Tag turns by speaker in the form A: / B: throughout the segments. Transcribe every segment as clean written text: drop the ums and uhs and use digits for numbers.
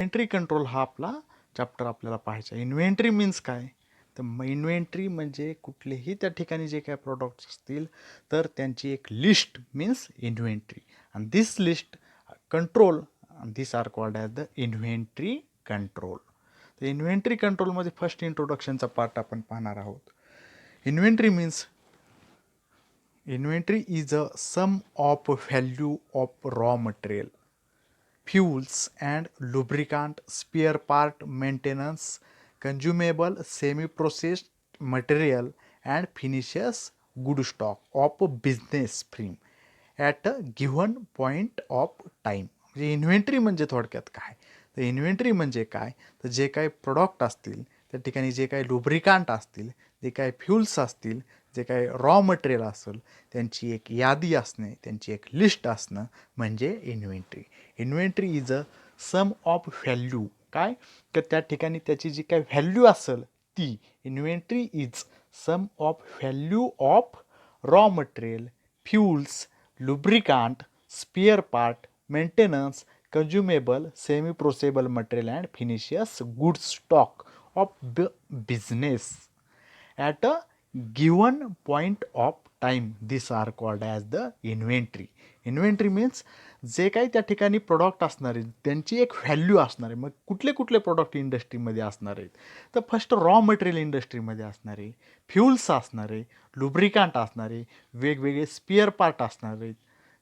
A: Inventory control हा आपला chapter आपल्याला पाहायचा. इन्व्हेंटरी मीन्स काय? तर इन्व्हेंटरी म्हणजे कुठलेही त्या ठिकाणी जे काही प्रोडक्ट्स असतील तर त्यांची एक लिस्ट मीन्स इन्व्हेंटरी. आणि this list control this are called as the inventory control. तर इन्व्हेंटरी कंट्रोलमध्ये फर्स्ट इंट्रोडक्शनचा पार्ट आपण पाहणार आहोत. Inventory means inventory is a sum of value of raw material, fuels and lubricant, spare part, maintenance, consumable, semi-processed material and finishes good stock of business firm at a given point of time. म्हणजे inventory म्हणजे थोडक्यात काय? तर inventory म्हणजे काय? तर जे काही प्रोडक्ट असतील त्या ठिकाणी जे काही लुब्रिकांट असतील, जे काही फ्युल्स असतील, जे काही रॉ मटेरियल असेल त्यांची एक यादी असणे, त्यांची एक लिस्ट असणं म्हणजे inventory. Inventory is a sum of value. काय? तर त्या ठिकाणी त्याची जी काही व्हॅल्यू असेल ती inventory is sum of value of raw material, fuels, lubricant, spare part, maintenance, consumable, semi-processable material and finishes goods stock of business at a given point of time. These are called as the inventory. Inventory means जे काही त्या ठिकाणी product असणार आहेत त्यांची एक value असणार आहे. मग कुठले कुठले प्रोडक्ट इंडस्ट्रीमध्ये असणार आहेत? तर फर्स्ट रॉ मटेरियल इंडस्ट्रीमध्ये असणार आहे, फ्युल्स असणार आहे, लुब्रिकांट असणार आहे, वेगवेगळे स्पेअर पार्ट असणार आहेत,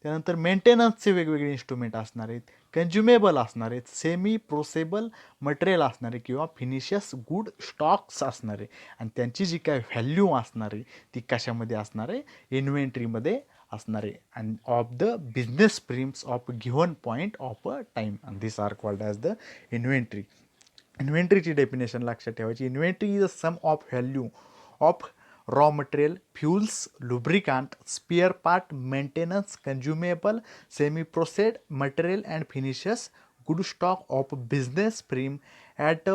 A: त्यानंतर मेंटेनन्सचे वेगवेगळे इन्स्ट्रुमेंट असणार आहेत, कन्झ्युमेबल असणार आहेत, सेमी प्रोसेबल मटेरियल असणार आहे किंवा फिनिशस गुड स्टॉक्स असणार आहे. आणि त्यांची जी काय व्हॅल्यू असणार आहे ती कशामध्ये असणार आहे? इन्व्हेंटरीमध्ये असणार आहे. And of the business premises of given point of a time. And this are called as the inventory. इन्व्हेंटरीची डेफिनेशन लक्षात ठेवायची. Inventory is a sum of value of raw material, fuels, lubricant, spare part, maintenance, consumable, semi-processed material and finishes good stock of business firm at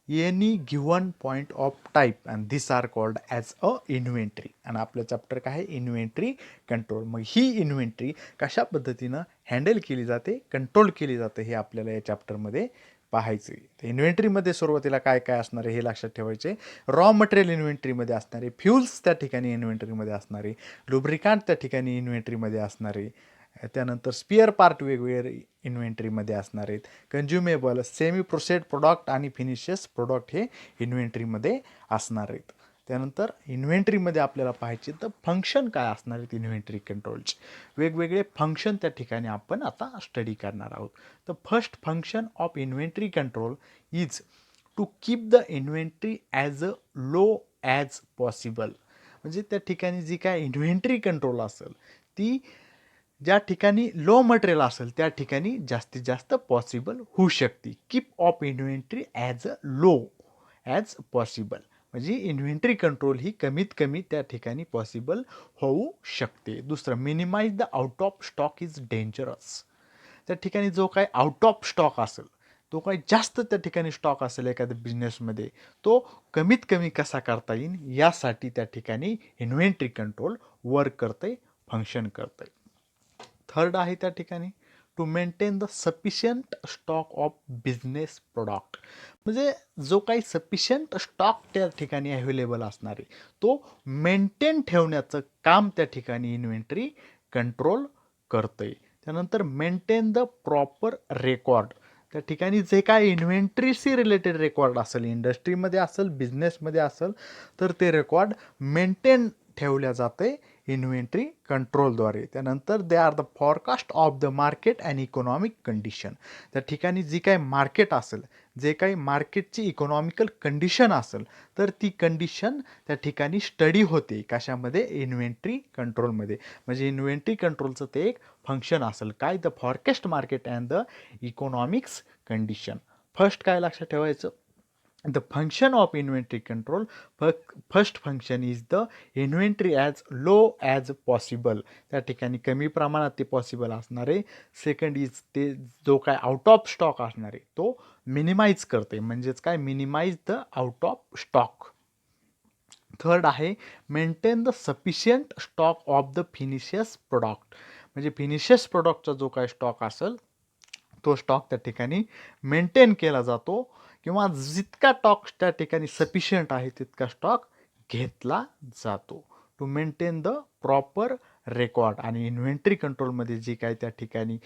A: any given point of type and these are called as a inventory. आणि आपलं chapter काय आहे? Inventory control. मग ही inventory कशा पद्धतीनं handle केली जाते, control केली जाते हे आपल्याला या चॅप्टरमध्ये पाहायचं आहे. तर इन्व्हेंटरीमध्ये सुरुवातीला काय काय असणार आहे हे लक्षात ठेवायचे. रॉ मटेरियल इन्व्हेंटरीमध्ये असणारे, फ्युल्स त्या ठिकाणी इन्व्हेंटरीमध्ये असणारे, लुब्रिकांट त्या ठिकाणी इन्व्हेंटरीमध्ये असणारे, त्यानंतर स्पेअर पार्ट वेगवेगळे इन्व्हेंटरीमध्ये असणार आहेत, कन्झ्युमेबल, सेमी प्रोसेस्ड प्रोडक्ट आणि फिनिशेस प्रोडक्ट हे इन्व्हेंटरीमध्ये असणार आहेत. त्यानंतर इन्व्हेंटरीमध्ये आपल्याला पाहायचे तर फंक्शन काय असणार आहेत इन्व्हेंटरी कंट्रोलचे. वेगवेगळे फंक्शन त्या ठिकाणी आपण आता स्टडी करणार आहोत. तर first function of inventory control is to keep the inventory as a low as possible. म्हणजे त्या ठिकाणी जी काय इन्व्हेंटरी कंट्रोल असेल ती ज्या ठिकाणी लो मटेरियल असेल त्या ठिकाणी जास्तीत जास्त पॉसिबल होऊ शकते. Keep of inventory as a low as possible. म्हणजे इन्व्हेंटरी कंट्रोल ही कमीत कमी त्या ठिकाणी पॉसिबल होऊ शकते. दुसरं, minimize the out of stock is dangerous. त्या ठिकाणी जो काही आउट ऑफ स्टॉक असेल, तो काही जास्त त्या ठिकाणी स्टॉक असेल एखाद्या बिझनेसमध्ये, तो कमीत कमी कसा करता येईल यासाठी त्या ठिकाणी इन्व्हेंटरी कंट्रोल वर्क करते, फंक्शन करते. थर्ड आहे त्या ठिकाणी to maintain the sufficient stock of business product. म्हणजे जो काही सफिशियंट स्टॉक त्या ठिकाणी अवेलेबल असणार आहे तो मेंटेन ठेवण्याचं काम त्या ठिकाणी इन्व्हेंटरी कंट्रोल करते. त्यानंतर मेंटेन द प्रॉपर रेकॉर्ड. त्या ठिकाणी जे काय इन्व्हेंटरीशी रिलेटेड रेकॉर्ड असेल, इंडस्ट्रीमध्ये असेल, बिझनेसमध्ये असेल, तर ते रेकॉर्ड मेंटेन ठेवल्या जाते इन्व्हेंटरी कंट्रोलद्वारे. त्यानंतर दे are the forecast of the market and economic condition. त्या ठिकाणी जी काही मार्केट असेल, जे काही मार्केटची इकॉनॉमिकल कंडिशन असेल, तर ती कंडिशन त्या ठिकाणी स्टडी होते कशामध्ये? इन्व्हेंटरी कंट्रोलमध्ये. म्हणजे इन्व्हेंटरी कंट्रोलचं ते एक फंक्शन असेल. काय? The forecast market and the economics condition. First काय लक्षात ठेवायचं? The function of inventory control, first function is the inventory as low as possible. त्या ठिकाणी कमी प्रमाणात ते पॉसिबल असणार आहे. सेकंड इज ते जो काय आउट ऑफ स्टॉक असणार आहे तो मिनिमाइज करते. म्हणजेच काय? Minimise the out of stock. Third आहे maintain the sufficient stock of the finishes product. म्हणजे फिनिशेस प्रोडक्टचा जो काय स्टॉक असेल तो स्टॉक त्या ठिकाणी मेंटेन केला जातो किंवा जितका स्टॉक त्या ठिकाणी सफिशियंट आहे तितका स्टॉक घेतला जातो to maintain the proper record. आणि इन्व्हेंटरी कंट्रोलमध्ये जे काही त्या ठिकाणी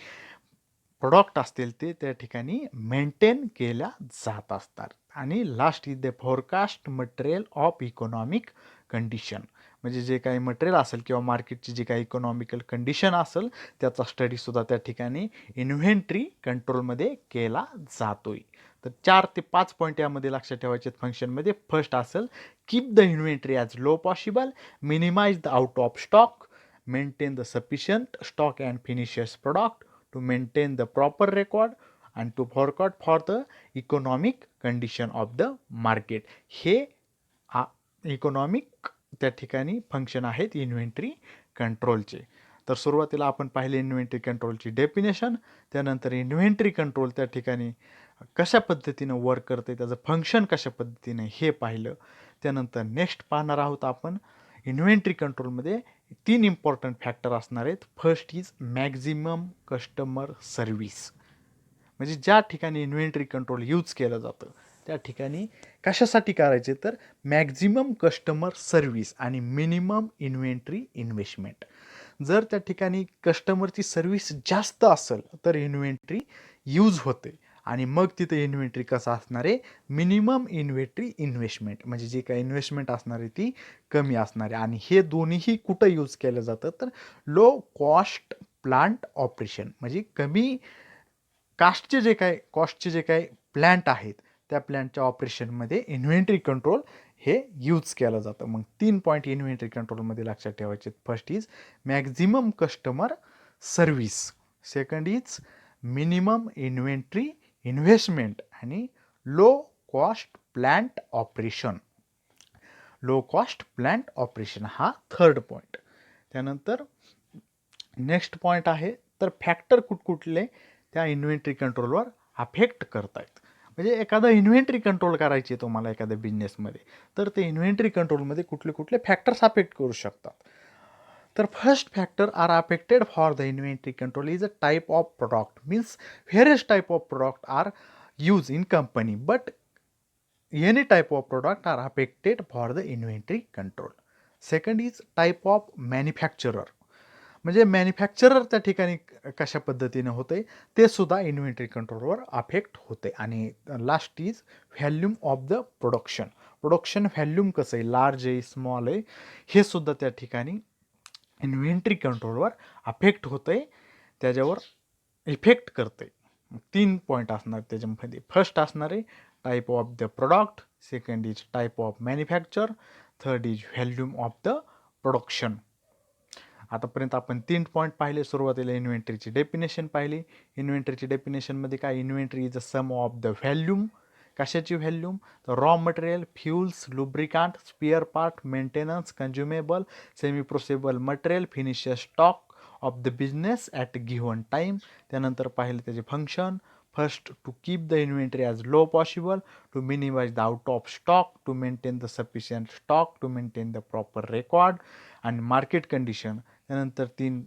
A: प्रोडक्ट असतील ते त्या ठिकाणी मेंटेन केल्या जात असतात. आणि last is the forecast material of economic condition. म्हणजे जे काही मटेरियल असेल किंवा मार्केटची जी काही इकॉनॉमिकल कंडिशन असेल त्याचा स्टडीसुद्धा त्या ठिकाणी इन्व्हेंटरी कंट्रोलमध्ये केला जातोय. तर 4 ते 5 पॉईंट यामध्ये लक्षात ठेवायचे फंक्शनमध्ये. फर्स्ट असेल keep the inventory as low possible, minimize the out of stock, maintain the sufficient stock and finishers product, to maintain the proper record and to forecast for the economic condition of the market. हे economic त्या ठिकाणी function आहेत inventory कंट्रोलचे. तर सुरुवातीला आपण पाहिले inventory कंट्रोलची definition, त्यानंतर inventory control त्या ठिकाणी कशा पद्धतीनं वर्क करते, त्याचं फंक्शन कशा पद्धतीने हे पाहिलं. त्यानंतर नेक्स्ट पाहणार आहोत आपण इन्व्हेंटरी कंट्रोलमध्ये 3 इम्पॉर्टंट फॅक्टर असणार आहेत. First is maximum customer service. म्हणजे ज्या ठिकाणी इन्व्हेंटरी कंट्रोल यूज केलं जातं त्या ठिकाणी कशासाठी करायचे तर मॅक्झिमम कस्टमर सर्व्हिस आणि मिनिमम इन्व्हेंटरी इन्व्हेस्टमेंट. जर त्या ठिकाणी कस्टमरची सर्व्हिस जास्त असेल तर इन्व्हेंटरी यूज होते आणि मग तिथे इन्व्हेंटरी कसं असणार आहे मिनिमम इन्व्हेंटरी इन्व्हेस्टमेंट. म्हणजे जी काही इन्व्हेस्टमेंट असणार आहे ती कमी असणार आहे. आणि हे दोन्हीही कुठं यूज केलं जातं तर लो कॉस्ट प्लांट ऑपरेशन. म्हणजे कमी कॉस्टचे जे काही प्लांट आहेत त्या प्लांटच्या ऑपरेशनमध्ये इन्व्हेंटरी कंट्रोल हे यूज केलं जातं. मग 3 पॉईंट इन्व्हेंटरी कंट्रोलमध्ये लक्षात ठेवायचे. First is maximum customer service, second is minimum inventory investment आणि low cost plant operation. Low cost plant operation हा थर्ड पॉईंट. त्यानंतर नेक्स्ट पॉईंट आहे तर फॅक्टर कुठकुठले त्या इन्व्हेंटरी कंट्रोलवर अफेक्ट करत आहेत. म्हणजे एखादं इन्व्हेंटरी कंट्रोल करायची आहे तुम्हाला एखाद्या बिझनेसमध्ये तर ते इन्व्हेंटरी कंट्रोलमध्ये कुठले कुठले फॅक्टर्स अफेक्ट करू शकतात. तर first factor are affected for the inventory control is a type of product. Means various type of product are use in company but any type of product are affected for the inventory control. Second is type of manufacturer. म्हणजे manufacturer त्या ठिकाणी कशा पद्धतीने होते ते सुद्धा inventory कंट्रोलवर affect होते. आणि last is volume of the production. Production volume कसं आहे लार्ज आहे स्मॉल आहे हे सुद्धा त्या ठिकाणी इन्व्हेंटरी कंट्रोलवर अफेक्ट होतं आहे, त्याच्यावर इफेक्ट करते. 3 पॉईंट असणार त्याच्यामध्ये. फर्स्ट असणार आहे type of the product, second is type of manufacture, third is volume of the production. आतापर्यंत आपण 3 पॉईंट पाहिले. सुरुवातीला इन्व्हेंटरीची डेफिनेशन पाहिली. इन्व्हेंटरीची डेफिनेशनमध्ये काय inventory is a sum of the volume. कशाची व्हॅल्यूम तर raw material, fuels, lubricant, spare part, maintenance, consumable, semi processable material, finisher stock of the business at given time. त्यानंतर पाहिलं त्याचे function. First to keep the inventory as low possible, to minimise the out of stock, to maintain the sufficient stock, to maintain the proper record आणि market condition. त्यानंतर 3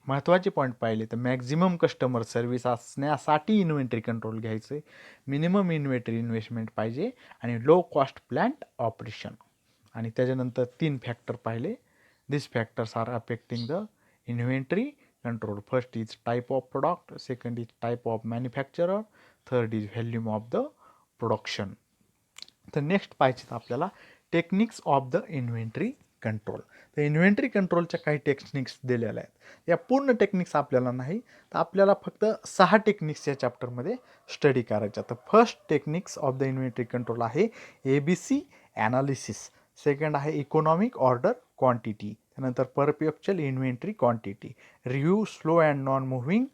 A: महत्त्वाचे point पाहिले तर maximum customer service असण्यासाठी inventory control घ्यायचं आहे, minimum inventory investment पाहिजे आणि लो कॉस्ट प्लांट ऑपरेशन. आणि त्याच्यानंतर 3 फॅक्टर पाहिले. This factors are affecting the inventory control. First is type of product, second is type of manufacturer, third is volume of the production. तर next पाहिजे आपल्याला techniques of the inventory control. तर inventory कंट्रोलच्या काही techniques दिलेल्या आहेत. या पूर्ण टेक्निक्स आपल्याला नाही तर आपल्याला फक्त 6 टेक्निक्स या चॅप्टरमध्ये स्टडी करायच्या. तर first techniques of the inventory control आहे ABC ॲनालिसिस, सेकंड आहे इकॉनॉमिक ऑर्डर क्वांटिटी, त्यानंतर परपेच्युअल inventory quantity, review slow and non moving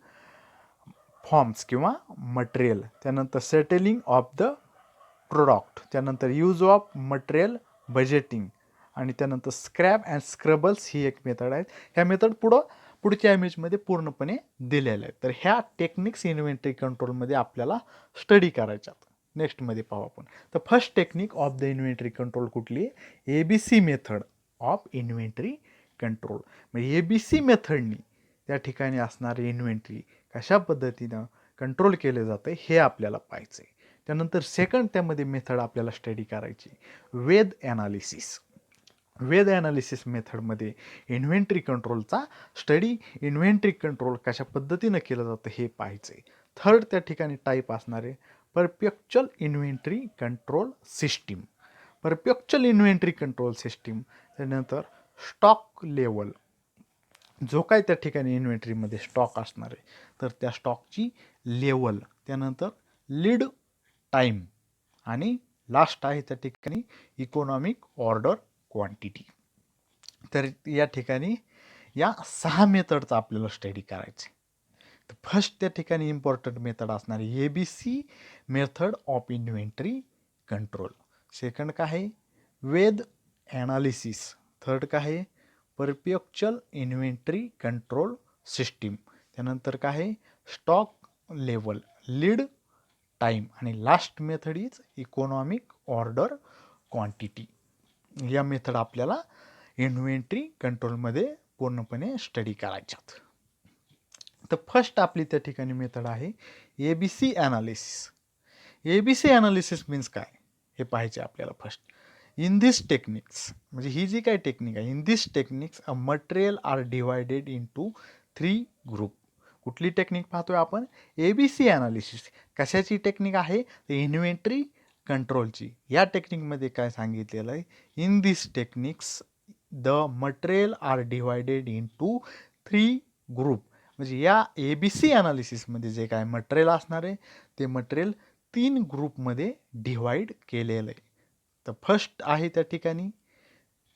A: forms किंवा मटेरियल, त्यानंतर सेटलिंग ऑफ द प्रोडक्ट, त्यानंतर यूज ऑफ मटेरियल बजेटिंग आणि त्यानंतर स्क्रॅप अँड स्क्रबल्स ही एक method आहेत. ह्या मेथड पुढच्या इमेजमध्ये पूर्णपणे दिलेल्या आहेत. तर ह्या टेक्निक्स इन्व्हेंटरी कंट्रोलमध्ये आपल्याला स्टडी करायच्यात. नेक्स्टमध्ये पाहू आपण. तर first technique of the inventory control कुठली आहे ABC method of inventory control. म्हणजे ABC मेथडनी त्या ठिकाणी असणारी इन्व्हेंटरी कशा पद्धतीनं कंट्रोल केले जाते हे आपल्याला पाहायचं आहे. त्यानंतर सेकंड त्यामध्ये मेथड आपल्याला स्टडी करायची वेद ॲनालिसिस. वेद ॲनालिसिस मेथडमध्ये इन्व्हेंटरी कंट्रोलचा स्टडी, इन्व्हेंटरी कंट्रोल कशा पद्धतीनं केलं जातं हे पाहायचं आहे. थर्ड त्या ठिकाणी टाईप असणारे परपेच्युअल inventory control system. परपेच्युअल inventory control system. त्यानंतर स्टॉक लेवल, जो काय त्या ठिकाणी इन्व्हेंटरीमध्ये स्टॉक असणार आहे तर त्या स्टॉकची लेवल. त्यानंतर लीड टाईम आणि लास्ट आहे त्या ठिकाणी इकॉनॉमिक ऑर्डर क्वांटिटी. तर या ठिकाणी या 6 मेथडचा आपल्याला स्टडी करायचे. तर फर्स्ट त्या ठिकाणी इम्पॉर्टंट मेथड असणार आहे ABC method of inventory control. Second काय आहे वेद ॲनालिसिस. थर्ड काय आहे परपेच्युअल इन्व्हेंटरी कंट्रोल सिस्टीम. त्यानंतर काय आहे स्टॉक लेवल, लीड टाईम आणि last method is economic order quantity. या मेथड आपल्याला इन्व्हेंटरी कंट्रोलमध्ये पूर्णपणे स्टडी करायच्यात. तर फर्स्ट आपली त्या ठिकाणी मेथड आहे ABC analysis. ABC analysis means काय हे पाहायचे आपल्याला फर्स्ट. इन दिस टेक्निक्स, म्हणजे ही जी काय टेक्निक आहे, in this techniques a material are divided into 3 group. कुठली टेक्निक पाहतोय आपण ABC ॲनालिसिस. कशाची टेक्निक आहे तर इन्व्हेंटरी कंट्रोलची. या टेक्निकमध्ये काय सांगितलेलं आहे in this techniques the material are divided into 3 group. म्हणजे या ABC ॲनालिसिसमध्ये जे काय मटेरियल असणार आहे ते मटेरियल 3 ग्रुपमध्ये डिवाईड केलेलं आहे. तर फर्स्ट आहे त्या ठिकाणी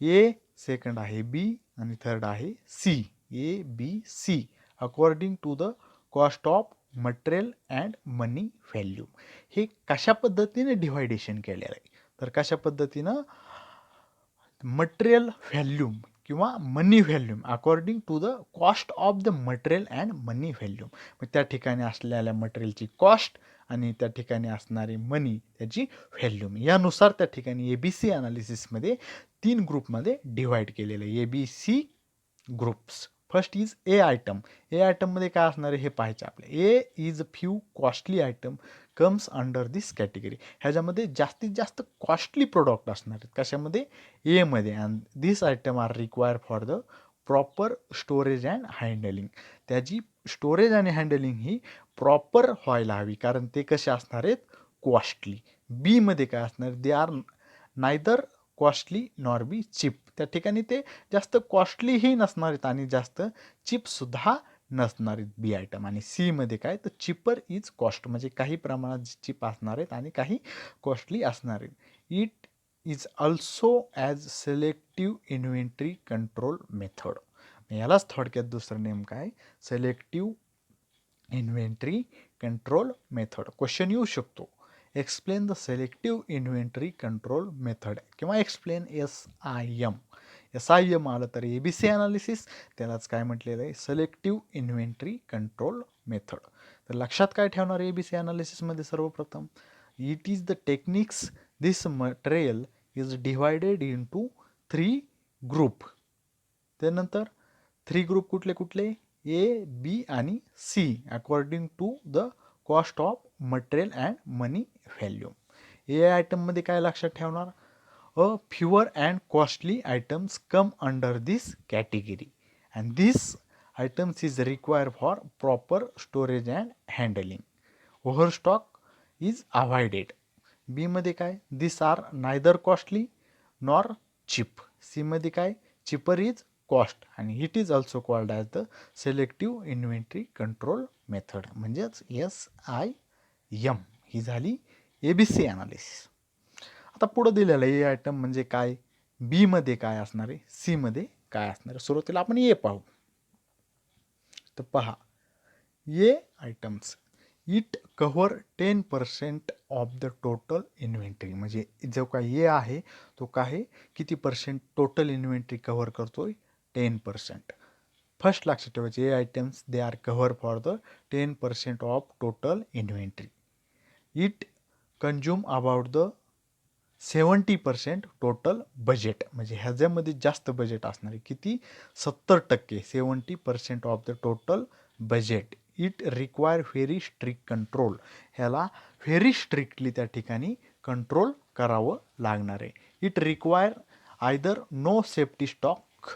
A: A, सेकंड आहे B आणि थर्ड आहे C. ABC according to the cost of material and money value. हे कशा पद्धतीने डिव्हायडेशन केलेलं आहे तर कशा पद्धतीनं मटेरियल व्हॅल्यूम किंवा money volume according to the cost of the material and money volume. मग त्या ठिकाणी असलेल्या मटेरियलची कॉस्ट आणि त्या ठिकाणी असणारी मनी त्याची व्हॅल्यूम यानुसार त्या ठिकाणी ABC ॲनालिसिसमध्ये 3 ग्रुपमध्ये डिव्हाइड केलेलं आहे. ABC groups. First is A item. A आयटममध्ये काय असणार आहे हे पाहायचं आपल्याला. A is few costly item comes under this category. ह्याच्यामध्ये जास्तीत जास्त कॉस्टली प्रोडक्ट असणार आहेत कशामध्ये एमध्ये. And this item are require for the proper storage and handling. त्याची स्टोरेज आणि हँडलिंग ही प्रॉपर व्हायला हवी कारण ते कसे असणार आहेत कॉस्टली. बीमध्ये काय असणार they are neither costly nor be chip. त्या ठिकाणी ते जास्त कॉस्टलीही नसणार आहेत आणि जास्त चिपसुद्धा नसणार आहेत बी आयटम. आणि सीमध्ये काय तर चिपर इज कॉस्ट, म्हणजे काही प्रमाणात चिप असणार आहेत आणि काही कॉस्टली असणार आहेत. It is also as selective inventory control method. यालाच थोडक्यात दुसरं नेम काय selective inventory control method. Question येऊ शकतो explain the selective inventory control method किंवा एक्सप्लेन SIM. SIM आलं तर ABC ॲनालिसिस, त्यालाच काय म्हटलेलं आहे सिलेक्टिव्ह इन्व्हेंटरी कंट्रोल मेथड. तर लक्षात काय ठेवणार ABC ॲनालिसिसमध्ये सर्वप्रथम it is the techniques this material is divided into 3 group. त्यानंतर 3 ग्रुप कुठले कुठले A, B आणि C according to the cost of material and money volume. A आयटममध्ये काय लक्षात ठेवणार a fewer and costly items come under this category and this items is require for proper storage and handling. Overstock is avoided. बीमध्ये काय this are neither costly nor cheap. सीमध्ये काय cheaper is cost आणि it is also called as the selective inventory control method म्हणजेच SIM. ही झाली ABC analysis. आता पुढं दिलेलं ए आयटम म्हणजे काय बीमध्ये काय असणार आहे सीमध्ये काय असणार आहे. सुरुवातीला आपण ए पाहू. तर पहा A items it cover 10% of the total inventory. म्हणजे जो काय ए आहे तो काय किती पर्सेंट टोटल इन्व्हेंटरी कव्हर करतोय 10%. फर्स्ट लक्षात ठेवायचे A items they are cover for the 10% of total inventory. It consume about the 70% total budget. म्हणजे ह्याच्यामध्ये जास्त बजेट असणार आहे किती 70%. 70% of the total budget it require very strict control. ह्याला व्हेरी स्ट्रिक्टली त्या ठिकाणी कंट्रोल करावं लागणार आहे. It require either no safety stock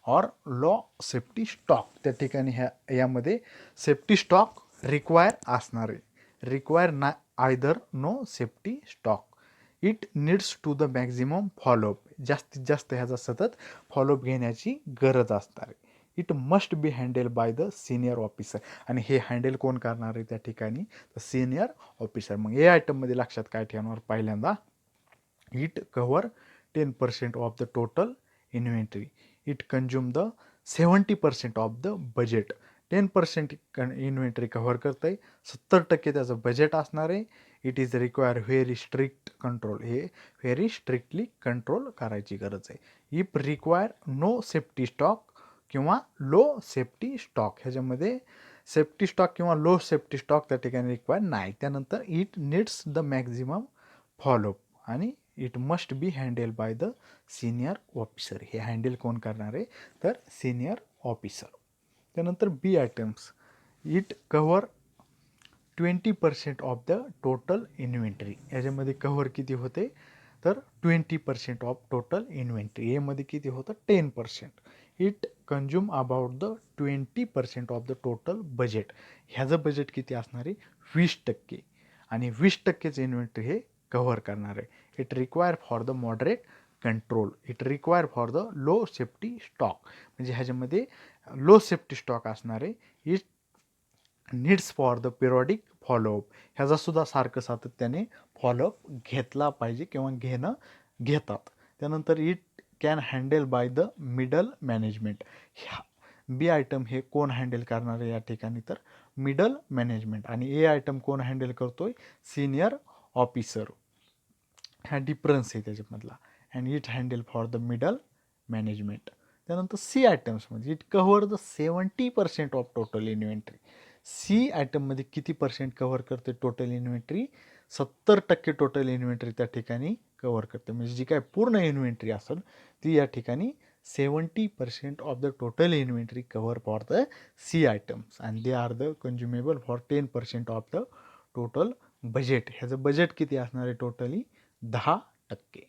A: or low safety stock. त्या ठिकाणी यामध्ये सेफ्टी स्टॉक रिक्वायर असणार आहे. रिक्वायर ना either no safety stock. It needs to the maximum follow-up. जास्तीत जास्त ह्याचा सतत फॉलोअप घेण्याची गरज असणार आहे. It must be handle by the senior officer. आणि हे हँडल कोण करणार आहे त्या ठिकाणी? The senior officer. मग या आयटममध्ये लक्षात काय ठेवणार? पहिल्यांदा it cover 10% of the total inventory. It consume the 70% of the budget. 10% inventory cover करतं आहे, 70% त्याचं बजेट असणार आहे. It is require very strict control. हे व्हेरी स्ट्रिक्टली कंट्रोल करायची गरज आहे. If require no safety stock किंवा लो सेफ्टी स्टॉक. ह्याच्यामध्ये सेफ्टी स्टॉक किंवा लो सेफ्टी स्टॉक त्या ठिकाणी रिक्वायर नाही. त्यानंतर it needs the maximum follow up आणि it must be handle by the senior officer. हे हँडल कोण करणार आहे? तर सिनियर ऑफिसर. त्यानंतर B items. It cover 20% of the total inventory. याच्यामध्ये कव्हर किती होते? तर 20% ऑफ टोटल इन्व्हेंटरी. एमध्ये किती होतं? 10%. It consume about the 20% of the total budget. ह्याचं बजेट किती असणार आहे? 20%. आणि 20%चं इन्व्हेंटरी हे कव्हर करणार आहे. It require for the moderate control. It require for the low safety stock. म्हणजे ह्याच्यामध्ये लो सेफ्टी स्टॉक असणार आहे. It needs for the periodic follow up. ह्याचासुद्धा सारखं सातत्याने फॉलोअप घेतला पाहिजे किंवा घेतात. त्यानंतर it can handle by the middle management. ह्या बी आयटम हे कोण हँडल करणार आहे या ठिकाणी? तर मिडल मॅनेजमेंट. आणि ए आयटम कोण हँडल करतोय? Senior officer. हा डिफरन्स आहे त्याच्यामधला. And it handle for the middle management. त्यानंतर सी आयटम्समध्ये it cover the 70% of total inventory. C आयटममध्ये किती पर्सेंट कव्हर करते टोटल इन्व्हेंटरी? 70% टोटल इन्व्हेंटरी त्या ठिकाणी कव्हर करते. म्हणजे जी काय पूर्ण इन्व्हेंटरी असेल ती या ठिकाणी 70% of the total inventory cover for the C items. And they are the consumable for 10% of the total budget. ह्याचं बजेट किती असणार आहे? Totally 10%.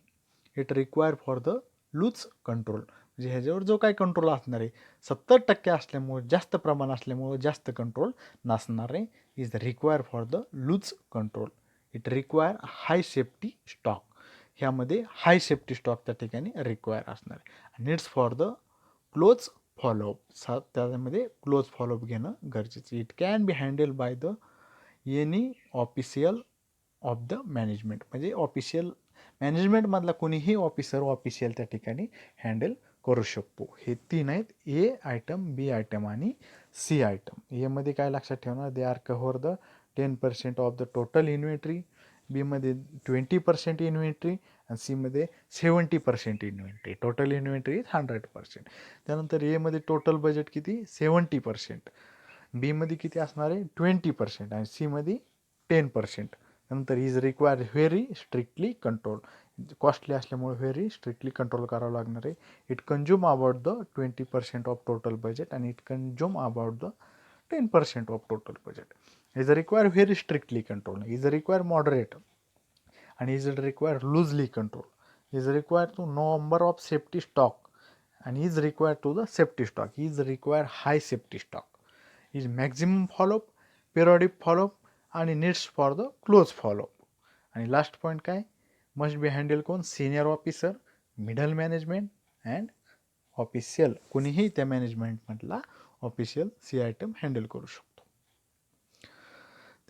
A: It require for the loose control. म्हणजे ह्याच्यावर जो काय कंट्रोल असणार आहे 70% असल्यामुळे, जास्त प्रमाण असल्यामुळे जास्त कंट्रोल नसणार आहे. Is require for the loose control. It require high safety stock. ह्यामध्ये हाय सेफ्टी स्टॉक त्या ठिकाणी रिक्वायर असणार आहे. Needs for the close follow up. त्यामध्ये क्लोज फॉलोअप घेणं गरजेचं. It can be handle by the any official of the management. म्हणजे official मॅनेजमेंटमधला कोणीही ऑफिशियल त्या ठिकाणी हँडल करू शकतो. हे 3 आहेत: ए आयटम, बी आयटम आणि सी आयटम. एमध्ये काय लक्षात ठेवणार? दे are cover the 10% of the total inventory. बीमध्ये 20% इन्व्हेंटरी आणि सीमध्ये 70% इन्व्हेंटरी. Total inventory 100%. त्यानंतर एमध्ये टोटल बजेट किती? 70%. बीमध्ये किती असणार आहे? 20% आणि सीमध्ये 10%. नंतर is require very strictly control. Costly असल्यामुळे व्हेरी स्ट्रिक्टली कंट्रोल करावं लागणार आहे. It consume about the 20% of total budget आणि it consume about the 10% of total budget. Is require very strictly control. Is require moderate आणि is require loosely control. Is require to number of safety stock आणि is require to the safety stock. Is require high safety stock. Is maximum follow up, periodic follow up आणि needs for the close follow up. आणि last point काय? Must be handle कोण? Senior officer, middle management and official. कोणीही त्या मॅनेजमेंटमधला official C item handle करू शकतो.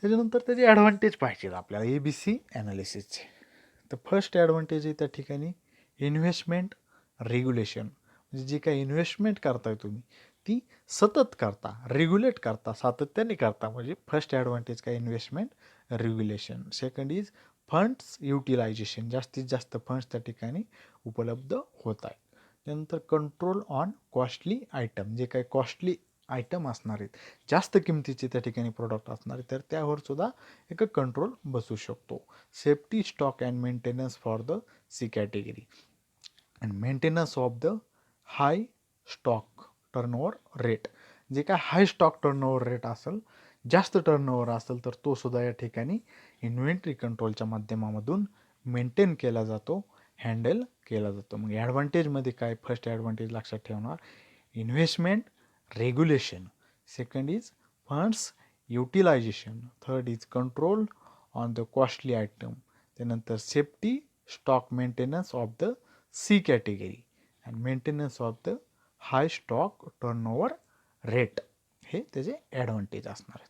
A: त्याच्यानंतर त्याचे ॲडव्हान्टेज पाहिजेत आपल्याला ए बी सी ॲनालिसिसचे. तर फर्स्ट ॲडव्हान्टेज आहे त्या ठिकाणी इन्व्हेस्टमेंट रेग्युलेशन. म्हणजे जी काही इन्व्हेस्टमेंट करताय तुम्ही ती सतत करता, रेग्युलेट करता, सातत्याने करता. म्हणजे फर्स्ट ॲडव्हान्टेज काय? Investment regulation. Second is funds utilization. जास्तीत जास्त फंड्स त्या ठिकाणी उपलब्ध होत आहेत. त्यानंतर कंट्रोल ऑन कॉस्टली आयटम. जे काही कॉस्टली आयटम असणार आहेत, जास्त किमतीचे त्या ठिकाणी प्रोडक्ट असणार आहेत, तर त्यावर सुद्धा एक कंट्रोल बसू शकतो. Safety stock and maintenance for the C category and maintenance of the high stock turnover rate. जे काय हाय स्टॉक टर्नओव्हर रेट असेल, जास्त टर्नओव्हर असेल, तर तो सुद्धा या ठिकाणी इन्व्हेंटरी कंट्रोलच्या माध्यमामधून मेंटेन केला जातो, हँडल केला जातो. मग ॲडव्हान्टेजमध्ये काय, फर्स्ट ॲडव्हान्टेज लक्षात ठेवणार, investment regulation, second is funds utilization, third is control on the costly item, त्यानंतर safety stock maintenance of the C category and maintenance of the high stock turnover rate, हे त्याचे advantage असणार आहेत.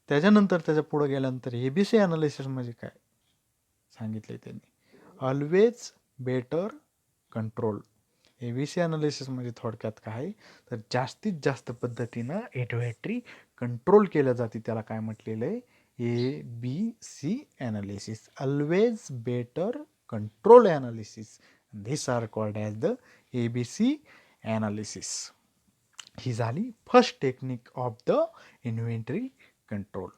A: त्याच्यानंतर त्याच्या पुढं गेल्यानंतर ABC ॲनालिसिस म्हणजे काय सांगितले त्यांनी, always better control. ABC analysis म्हणजे थोडक्यात काय, तर जास्तीत जास्त पद्धतीनं इन्व्हेंटरी कंट्रोल केल्या जाते, त्याला काय म्हटलेलं आहे, ABC analysis, always better control analysis. These are called as the ABC analysis. ही झाली first technique of the inventory control.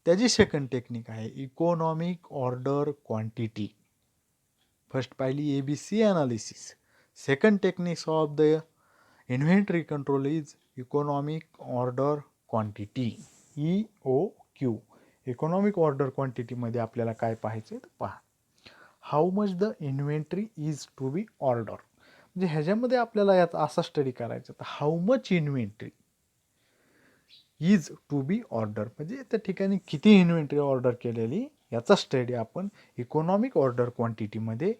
A: त्याची सेकंड टेक्निक आहे इकॉनॉमिक ऑर्डर क्वांटिटी. फर्स्ट पाहिली ABC analysis, second techniques of the inventory control is economic order quantity, EOQ. Economic order क्वांटिटीमध्ये आपल्याला काय पाहायचं आहे तर पहा, how much the inventory is to be order. म्हणजे ह्याच्यामध्ये आपल्याला याचा असा स्टडी करायचा, तर how much inventory is to be order, म्हणजे त्या ठिकाणी किती इन्व्हेंटरी ऑर्डर केलेली याचा स्टडी आपण इकॉनॉमिक ऑर्डर क्वांटिटीमध्ये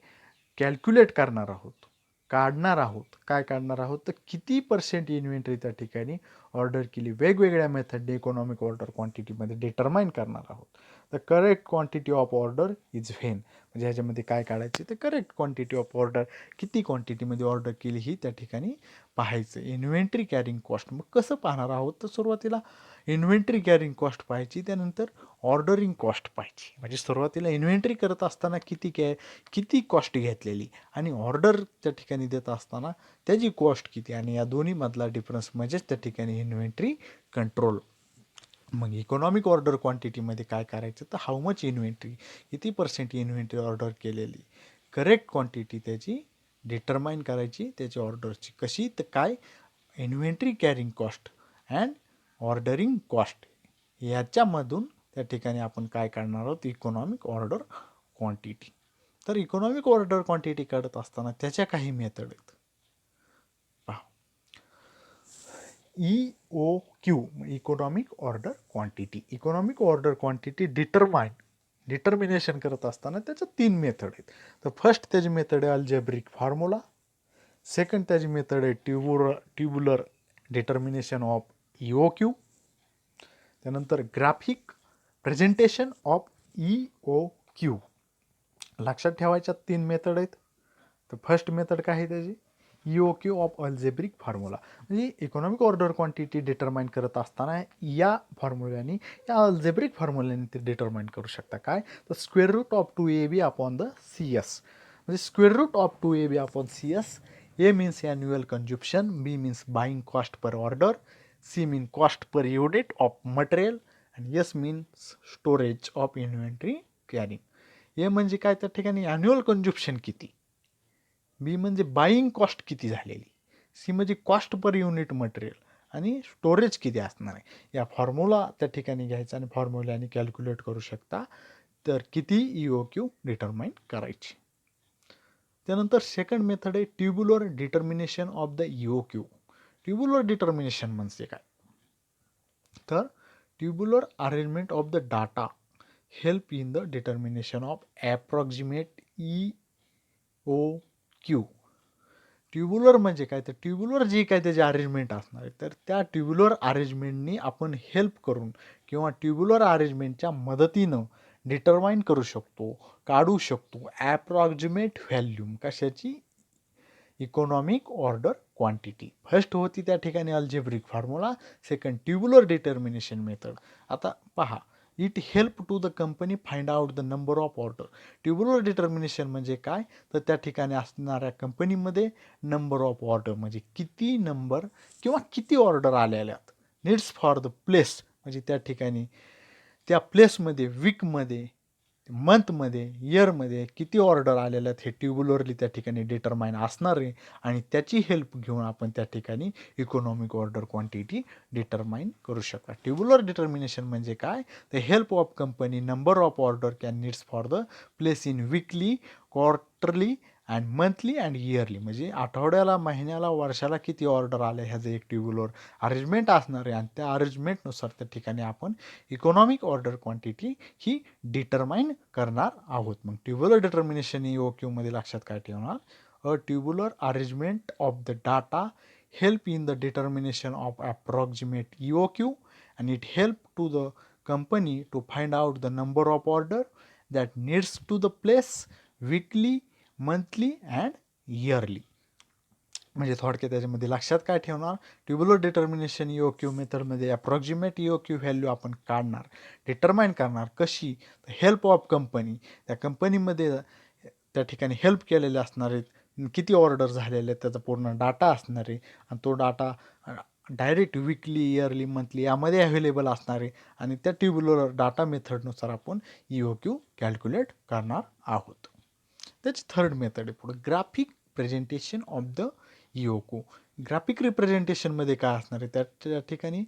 A: कॅल्क्युलेट करणार आहोत, काढणार आहोत. काय काढणार आहोत तर किती % इन्व्हेंटरी त्या ठिकाणी ऑर्डर केली, वेगवेगळ्या मेथडने इकॉनॉमिक ऑर्डर क्वांटिटीमध्ये डिटरमाइन करणार आहोत. The correct quantity of order is when, म्हणजे ह्याच्यामध्ये काय काढायचे तर करेक्ट क्वांटिटी ऑफ ऑर्डर, किती क्वांटिटीमध्ये ऑर्डर केली ही त्या ठिकाणी पाहायचं. इन्व्हेंटरी कॅरिंग कॉस्ट मग कसं पाहणार आहोत तर सुरुवातीला इन्व्हेंटरी कॅरिंग कॉस्ट पाहायची, त्यानंतर ऑर्डरिंग कॉस्ट पाहायची. म्हणजे सुरुवातीला इन्व्हेंटरी करत असताना किती कॉस्ट घेतलेली आणि ऑर्डर त्या ठिकाणी देत असताना त्याची कॉस्ट किती, आणि या दोन्हीमधला डिफरन्स म्हणजेच त्या ठिकाणी इन्व्हेंटरी कंट्रोल. मग इकॉनॉमिक ऑर्डर क्वांटिटीमध्ये काय करायचं तर हाऊ मच इन्व्हेंटरी, किती % इन्व्हेंटरी ऑर्डर केलेली, करेक्ट क्वांटिटी त्याची डिटरमाइन करायची, त्याची ऑर्डरची कशी तर काय, inventory carrying cost and ordering cost, याच्यामधून त्या ठिकाणी आपण काय काढणार आहोत इकॉनॉमिक ऑर्डर क्वांटिटी. तर इकॉनॉमिक ऑर्डर क्वांटिटी काढत असताना त्याच्या काही मेथड आहेत. पहा, EOQ economic order quantity. Economic order quantity determination करत असताना त्याच्या 3 मेथड आहेत. तर फर्स्ट त्याची मेथड आहे अल्जेब्रिक फॉर्म्युला, सेकंड त्याची मेथड आहे ट्युब्युलर डिटर्मिनेशन ऑफ EOQ, त्यानंतर ग्राफिक प्रेझेंटेशन ऑफ EOQ. लक्षात ठेवायच्या 3 मेथड आहेत. तर फर्स्ट मेथड काय आहे त्याची, EOQ ऑफ अल्जेब्रिक फॉर्म्युला. म्हणजे इकॉनॉमिक ऑर्डर क्वांटिटी डिटरमाइन करत असताना या फॉर्म्युल्याने, या अल्जेब्रिक फॉर्म्युल्याने ते डिटरमाइन करू शकता. काय तर square root of 2AB upon the CS. म्हणजे square root of 2AB upon CS, A means annual consumption, B means buying cost per order, C means cost per unit of material, and S means storage of inventory carrying. A म्हणजे काय त्या ठिकाणी annual कन्झ्युप्शन किती, बी म्हणजे buying cost किती झालेली, C म्हणजे cost per unit material, आणि स्टोरेज किती असणार आहे. या फॉर्म्युला त्या ठिकाणी घ्यायचा आणि फॉर्म्युल्याने कॅल्क्युलेट करू शकता तर किती EOQ डिटरमाइन करायची. त्यानंतर सेकंड मेथड आहे tubular determination of the EOQ. Tubular determination म्हणजे काय तर tubular arrangement of the data help in the determination of approximate EOQ. Tubular म्हणजे काय तर ट्युब्युलर जी काय त्याची अरेंजमेंट असणार आहे, तर त्या ट्युब्युलर अरेंजमेंटनी आपण हेल्प करून किंवा ट्युब्युलर अरेंजमेंटच्या मदतीनं डिटरमाइन करू शकतो, काढू शकतो ॲप्रॉक्सिमेट व्हॅल्यूम कशाची, इकॉनॉमिक ऑर्डर क्वांटिटी. फर्स्ट होती त्या ठिकाणी algebraic formula, second tubular determination method. आता पहा, it help to the company find out the number of order. Tubular determination म्हणजे काय तर त्या ठिकाणी असणाऱ्या कंपनीमध्ये नंबर ऑफ ऑर्डर म्हणजे किती नंबर किंवा किती ऑर्डर आलेल्यात, नीड्स फॉर द प्लेस म्हणजे त्या ठिकाणी त्या प्लेसमध्ये वीकमध्ये मंथमध्ये, इयरमध्ये किती ऑर्डर आलेल्या आहेत हे ट्युब्युलरली त्या ठिकाणी डिटरमाइन असणार आहे आणि त्याची हेल्प घेऊन आपण त्या ठिकाणी इकॉनॉमिक ऑर्डर क्वांटिटी डिटरमाइन करू शकता. ट्युब्युलर डिटर्मिनेशन म्हणजे काय? The help of company number of order can needs for the place in weekly, quarterly and monthly and yearly. म्हणजे आठवड्याला, महिन्याला, वर्षाला किती ऑर्डर आले ह्याचं एक ट्युब्युलर अरेंजमेंट असणार आहे आणि त्या अरेंजमेंटनुसार त्या ठिकाणी आपण इकॉनॉमिक ऑर्डर क्वांटिटी ही डिटरमाइन करणार आहोत. मग ट्युब्युलर डिटर्मिनेशन EOQ मध्ये लक्षात काय ठेवणार? A tabular arrangement of the data help in the determination of approximate EOQ and it help to the company to find out the number of order that needs to the place weekly, monthly and yearly. म्हणजे थोडक्यात त्याच्यामध्ये लक्षात काय ठेवणार? Tubular determination EOQ मेथडमध्ये approximate EOQ value आपण काढणार, determine करणार. कशी? Help of company. त्या कंपनीमध्ये त्या ठिकाणी हेल्प केलेले असणार आहेत, किती ऑर्डर झालेले आहेत त्याचा पूर्ण डाटा असणार आहे आणि तो data direct weekly, yearly, monthly यामध्ये अवेलेबल असणार आहे आणि त्या ट्युब्युलर डाटा मेथडनुसार आपण EOQ कॅल्क्युलेट करणार आहोत. त्याची थर्ड मेथड आहे पुढे graphic presentation of the EOQ. Graphic रिप्रेझेंटेशनमध्ये काय असणार आहे? त्या ठिकाणी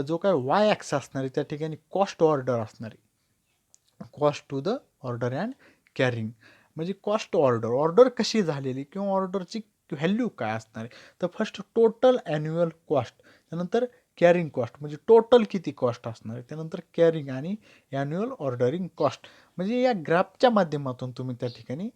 A: जो काय वाय ॲक्स असणार आहे त्या ठिकाणी कॉस्ट ऑर्डर असणार आहे. Cost to the order and carrying म्हणजे कॉस्ट ऑर्डर कशी झालेली किंवा ऑर्डरची व्हॅल्यू काय असणार आहे? तर फर्स्ट टोटल ॲन्युअल कॉस्ट, त्यानंतर कॅरिंग कॉस्ट म्हणजे टोटल किती कॉस्ट असणार आहे, त्यानंतर कॅरिंग आणि ॲन्युअल ऑर्डरिंग कॉस्ट. म्हणजे या ग्राफच्या माध्यमातून तुम्ही त्या ठिकाणी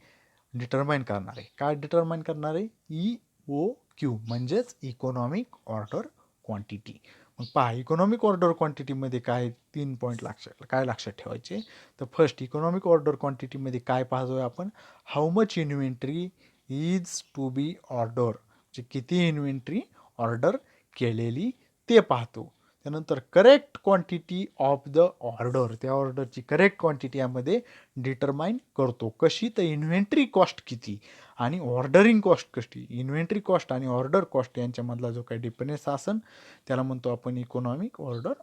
A: डिटरमाइन करणार आहे. काय डिटरमाइन करणार आहे? EOQ म्हणजेच इकॉनॉमिक ऑर्डर क्वांटिटी. मग पहा इकॉनॉमिक ऑर्डर क्वांटिटीमध्ये काय 3 पॉईंट लक्षात ठेवायचे. तर फर्स्ट इकॉनॉमिक ऑर्डर क्वांटिटीमध्ये काय पाहतोय आपण? How much inventory is to be order, म्हणजे किती इन्व्हेंटरी ऑर्डर केलेली ते पाहतो. त्यानंतर correct quantity of the order, त्या ऑर्डरची करेक्ट क्वांटिटी यामध्ये डिटरमाइन करतो. कशी? तर इन्व्हेंटरी कॉस्ट किती आणि ऑर्डरिंग कॉस्ट कशी. इन्व्हेंटरी कॉस्ट आणि ऑर्डर कॉस्ट यांच्यामधला जो काही डिफरन्स असेल त्याला म्हणतो आपण इकॉनॉमिक ऑर्डर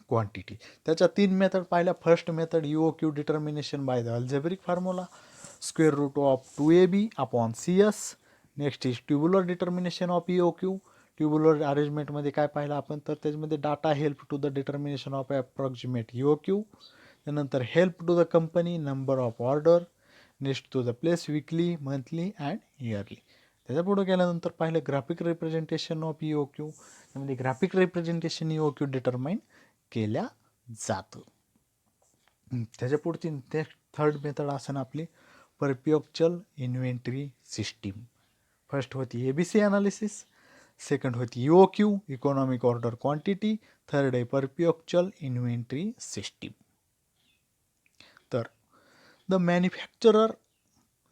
A: क्वांटिटी. त्याच्या 3 मेथड पाहिल्या. First method EOQ determination by the algebraic formula square root of 2AB upon CS. Next is tabular determination of EOQ. Tabular अरेंजमेंटमध्ये काय पाहिलं आपण? तर त्याच्यामध्ये data help to the determination of approximate EOQ. त्यानंतर help to the company number of order. Next to the place weekly, monthly and yearly. त्याच्या पुढे गेल्यानंतर पाहिलं ग्राफिक रिप्रेझेंटेशन ऑफ EOQ. त्यामध्ये ग्राफिक रिप्रेझेंटेशन EOQ डिटरमाइन केल्या जातं. त्याच्या पुढची थर्ड मेथड असं आपली परप्युच्युअल इन्व्हेंटरी सिस्टीम. फर्स्ट होती ABC अनालिसिस, सेकंड होती EOQ economic order quantity, third आहे परप्युच्युअल इन्व्हेंटरी सिस्टीम. तर the manufacturer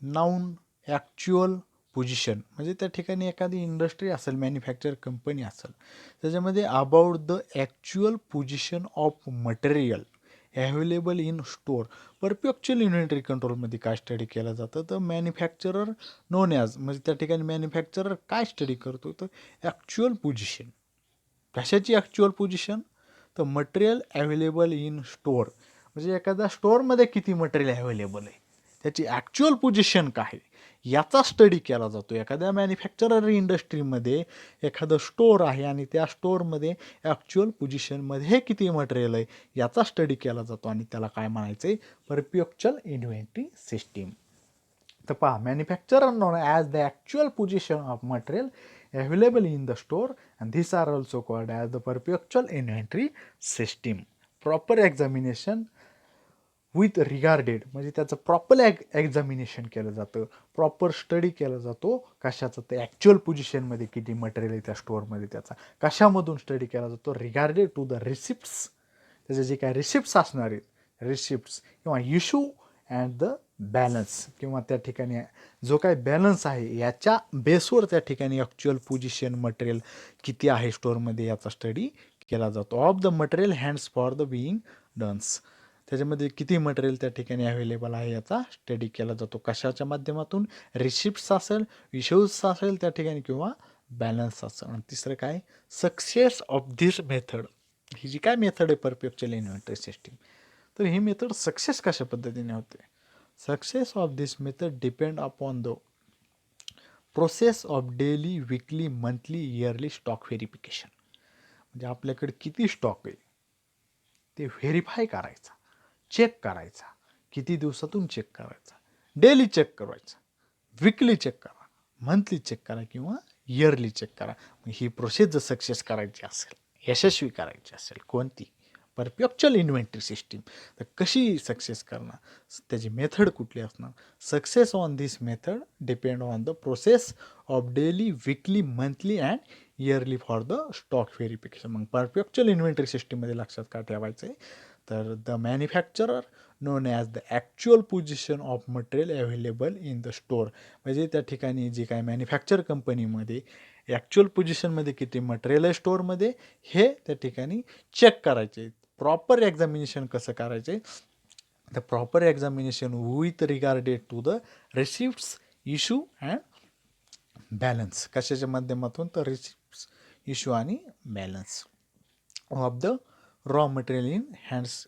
A: noun actual position म्हणजे त्या ठिकाणी एखादी इंडस्ट्री असेल, मॅन्युफॅक्चर कंपनी असेल, त्याच्यामध्ये about the actual position of material available in store. Perpetual inventory कंट्रोलमध्ये काय स्टडी केलं जातं? तर मॅन्युफॅक्चरर नोन ॲज म्हणजे त्या ठिकाणी मॅन्युफॅक्चरर काय स्टडी करतो? तर ॲक्च्युअल पोझिशन. कशाची ॲक्च्युअल पोझिशन? तर मटेरियल अवेलेबल इन स्टोअर म्हणजे एखाद्या स्टोअरमध्ये किती मटेरियल अवेलेबल आहे त्याची ॲक्च्युअल पोझिशन काय आहे याचा स्टडी केला जातो. एखाद्या मॅन्युफॅक्चरर इंडस्ट्रीमध्ये एखादं स्टोअर आहे आणि त्या स्टोअरमध्ये ॲक्च्युअल पोझिशनमध्ये किती मटेरियल आहे याचा स्टडी केला जातो आणि त्याला काय म्हणायचं आहे? Perpetual inventory system. तर पहा manufacturer known as the actual position of material available in the store and this are also called as the perpetual inventory system. Proper examination with regarded म्हणजे त्याचं प्रॉपर एक्झामिनेशन केलं जातं, proper study केला जातो. कशाचं? ते ॲक्च्युअल पोझिशनमध्ये किती material आहे त्या स्टोअरमध्ये त्याचा कशामधून स्टडी केला जातो? Regarded to the receipts. त्याचे जे काय रिसिप्ट्स असणार आहेत, रिसिप्ट्स किंवा इश्यू अँड द बॅलन्स किंवा त्या ठिकाणी जो काय बॅलन्स आहे याच्या बेसवर त्या ठिकाणी ॲक्च्युअल पोझिशन मटेरियल किती आहे स्टोअरमध्ये याचा स्टडी केला जातो. Of the material hands for the being dunce त्याच्यामध्ये किती मटेरियल त्या ठिकाणी अवेलेबल आहे याचा स्टडी केला जातो. कशाच्या माध्यमातून? रिसिप्ट्स असेल, इश्यूज असेल त्या ठिकाणी किंवा बॅलन्स असेल. आणि तिसरं काय? Success of this method. ही जी काय मेथड आहे परप्युच्युअल इन्व्हेंटरी सिस्टीम तर ही मेथड सक्सेस कशा पद्धतीने होते? Success of this method depend upon the process of daily, weekly, monthly, yearly stock verification. म्हणजे आपल्याकडे किती स्टॉक आहे ते व्हेरीफाय करायचा, चेक करायचा, किती दिवसातून चेक करायचा, डेली चेक करायचा, विकली चेक करा, मंथली चेक करा किंवा इयरली चेक करा. ही प्रोसेस जर सक्सेस करायची असेल, यशस्वी करायची असेल कोणती, परपेच्युअल इन्व्हेंटरी सिस्टीम, तर कशी सक्सेस करणार, त्याची मेथड कुठली असणार? Success on this method depend on the process of daily, weekly, monthly and yearly for the stock verification. मग परपेच्युअल इन्व्हेंटरी सिस्टीममध्ये लक्षात काय ठेवायचं आहे, तर the manufacturer known as the actual position of material available in the store. म्हणजे त्या ठिकाणी जे काय मॅन्युफॅक्चर कंपनीमध्ये ॲक्च्युअल पोझिशनमध्ये किती मटेरियल आहे स्टोअरमध्ये, हे त्या ठिकाणी चेक करायचे. प्रॉपर एक्झामिनेशन कसं करायचे, the proper examination with regarded to the receipts, issue and balance. कशाच्या माध्यमातून, तर रिसिप्ट्स, इश्यू आणि balance of the raw material in hands